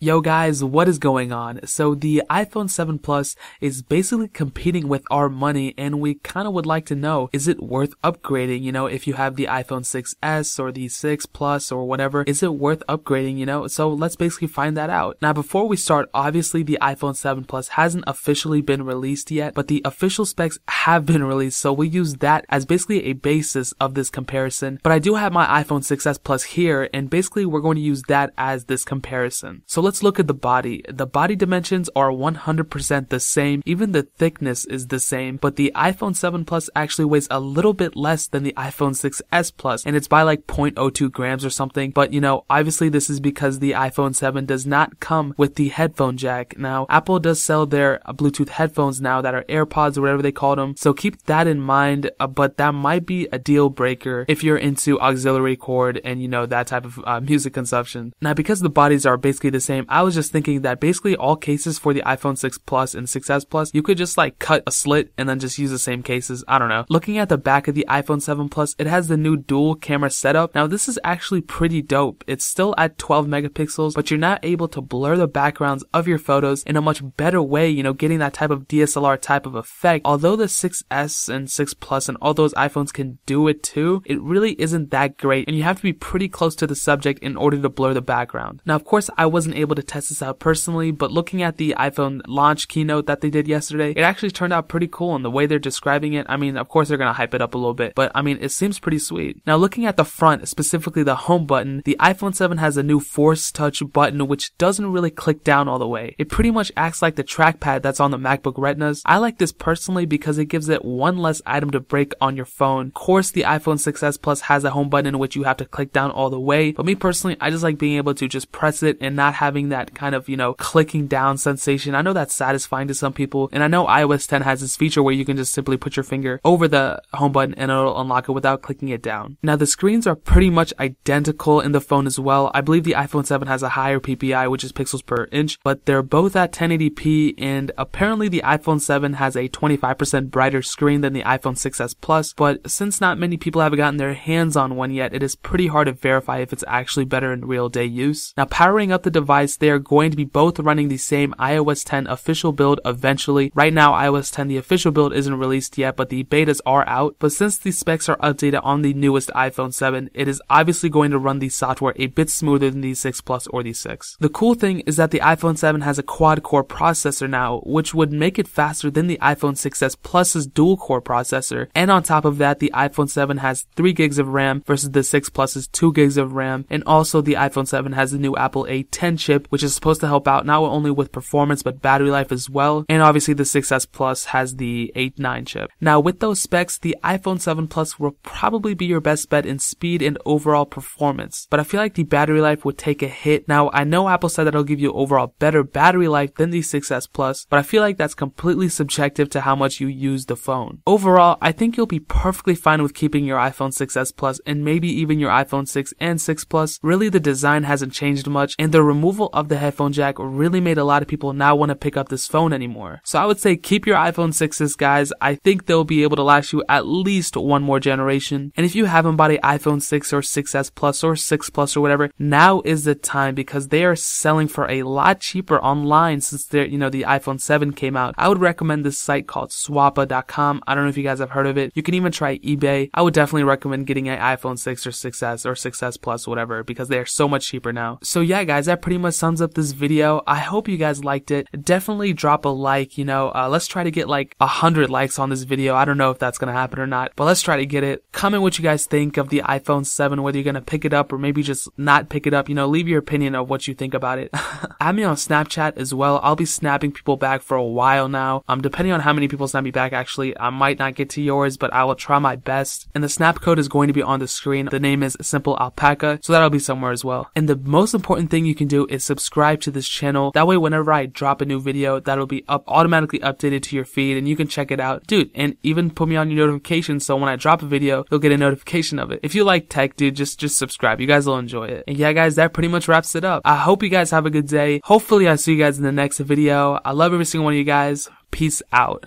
Yo guys, what is going on? So the iPhone 7 Plus is basically competing with our money, and we kind of would like to know, is it worth upgrading? You know, if you have the iPhone 6s or the 6 Plus or whatever, is it worth upgrading, you know? So let's basically find that out. Now before we start, obviously the iPhone 7 Plus hasn't officially been released yet, but the official specs have been released, so we use that as basically a basis of this comparison. But I do have my iPhone 6s Plus here, and basically we're going to use that as this comparison. So let's look at the body. The body dimensions are 100% the same, even the thickness is the same, but the iPhone 7 Plus actually weighs a little bit less than the iPhone 6s Plus, and it's by like 0.02 grams or something. But you know, obviously this is because the iPhone 7 does not come with the headphone jack. Now, Apple does sell their Bluetooth headphones now that are AirPods or whatever they call them, so keep that in mind, but that might be a deal breaker if you're into auxiliary cord and you know, that type of music consumption. Now, because the bodies are basically the same, I was just thinking that basically all cases for the iPhone 6 Plus and 6s Plus, you could just like cut a slit and then just use the same cases. I don't know. Looking at the back of the iPhone 7 Plus, it has the new dual camera setup. Now this is actually pretty dope. It's still at 12 megapixels, but you're not able to blur the backgrounds of your photos in a much better way, you know, getting that type of DSLR type of effect. Although the 6s and 6 Plus and all those iPhones can do it too, it really isn't that great, and you have to be pretty close to the subject in order to blur the background. Now of course I wasn't able to test this out personally, but looking at the iPhone launch keynote that they did yesterday, it actually turned out pretty cool, and the way they're describing it, I mean, of course they're gonna hype it up a little bit, but I mean, it seems pretty sweet. Now looking at the front, specifically the home button, the iPhone 7 has a new Force Touch button which doesn't really click down all the way. It pretty much acts like the trackpad that's on the MacBook Retinas. I like this personally because it gives it one less item to break on your phone. Of course, the iPhone 6s Plus has a home button in which you have to click down all the way, but me personally, I just like being able to just press it and not having that kind of, you know, clicking down sensation. I know that's satisfying to some people, and I know iOS 10 has this feature where you can just simply put your finger over the home button and it'll unlock it without clicking it down. Now the screens are pretty much identical in the phone as well. I believe the iPhone 7 has a higher PPI, which is pixels per inch, but they're both at 1080p, and apparently the iPhone 7 has a 25% brighter screen than the iPhone 6s Plus, but since not many people have gotten their hands on one yet, it is pretty hard to verify if it's actually better in real day use. Now powering up the device, they are going to be both running the same iOS 10 official build eventually. Right now iOS 10, the official build isn't released yet, but the betas are out. But since the specs are updated on the newest iPhone 7, it is obviously going to run the software a bit smoother than the 6 Plus or the 6. The cool thing is that the iPhone 7 has a quad-core processor now, which would make it faster than the iPhone 6s Plus's dual-core processor. And on top of that, the iPhone 7 has 3 gigs of RAM versus the 6 Plus's 2 gigs of RAM. And also the iPhone 7 has the new Apple A10 chip, which is supposed to help out not only with performance but battery life as well. And obviously the 6s Plus has the A9 chip. Now with those specs, the iPhone 7 Plus will probably be your best bet in speed and overall performance, but I feel like the battery life would take a hit. Now I know Apple said that it'll give you overall better battery life than the 6s Plus, but I feel like that's completely subjective to how much you use the phone. Overall, I think you'll be perfectly fine with keeping your iPhone 6s Plus and maybe even your iPhone 6 and 6 Plus. Really, the design hasn't changed much, and the removal of the headphone jack really made a lot of people not want to pick up this phone anymore. So I would say keep your iPhone 6s, guys. I think they'll be able to last you at least one more generation. And if you haven't bought an iPhone 6 or 6s Plus or 6 Plus or whatever, now is the time, because they are selling for a lot cheaper online since they're, you know, the iPhone 7 came out. I would recommend this site called swappa.com. I don't know if you guys have heard of it. You can even try eBay. I would definitely recommend getting an iPhone 6 or 6s or 6s Plus, whatever, because they are so much cheaper now. So yeah, guys, that pretty much sums up this video. I hope you guys liked it. Definitely drop a like, you know, let's try to get like 100 likes on this video. I don't know if that's gonna happen or not, but let's try to get it. Comment what you guys think of the iPhone 7, whether you're gonna pick it up or maybe just not pick it up. You know, leave your opinion of what you think about it. Add me on Snapchat as well. I'll be snapping people back for a while now. Depending on how many people snap me back, actually, I might not get to yours, but I will try my best. And the snap code is going to be on the screen. The name is Simple Alpaca, so that'll be somewhere as well. And the most important thing you can do is subscribe to this channel. That way, whenever I drop a new video, that'll be automatically updated to your feed, and you can check it out. Dude, and even put me on your notifications, so when I drop a video, you'll get a notification of it. If you like tech, dude, just subscribe. You guys will enjoy it. And yeah, guys, that pretty much wraps it up. I hope you guys have a good day. Hopefully, I'll see you guys in the next video. I love every single one of you guys. Peace out.